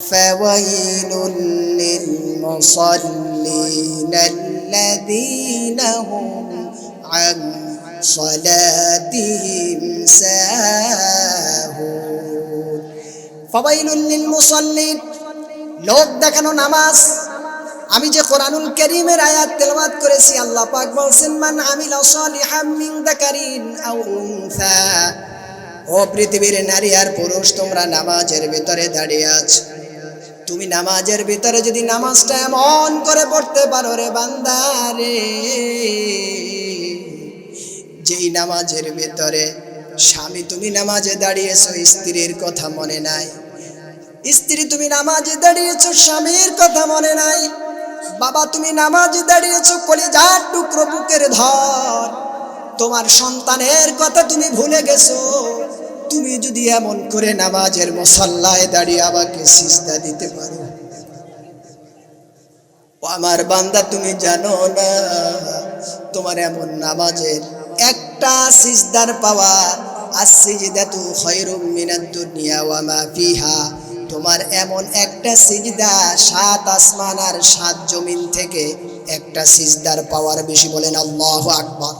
فويل للمصلين الذين هم عن صلاتهم ساهون فويل للمصلين লোক দেখানো নামাজ। আমি যে কোরআনুল কারীমের আয়াত তেলাওয়াত করেছি, আল্লাহ পাক বলছেন মান আমিলা সালিহাম মিন যাকারিন আও উনসা, ও পৃথিবীর নারী আর পুরুষ তোমরা নামাজের ভিতরে দাঁড়িয়ে আছো, তুমি নামাজের ভিতরে যদি নামাজটা এমন করে পড়তে পারো রে বান্দা রে, যেই নামাজের ভিতরে স্বামী তুমি নামাজে দাঁড়িয়েছো স্ত্রীর কথা মনে নাই, স্ত্রী তুমি নামাজে দাঁড়িয়েছো স্বামীর কথা মনে নাই, বাবা তুমি নামাজে দাঁড়িয়েছো কলিজার টুকরো বুকের ধর, তোমার সন্তানের কথা তুমি ভুলে গেছো, তুমি যদি এমন করে নামাজের মুসাল্লায় দাঁড়িয়ে আমাকে সিজদা দিতে পারো, ও আমার বান্দা তুমি জানো না তোমার এমন নামাজের একটা সিজদার পাওয়া, আসসিজদাতু খায়রুম মিনাদ দুনিয়া ওয়া মা ফিহা, তোমার এমন একটা সিজদা ৭ আসমান আর ৭ জমিন থেকে একটা সিজদার পাওয়ার বেশি। বলেন আল্লাহু আকবার।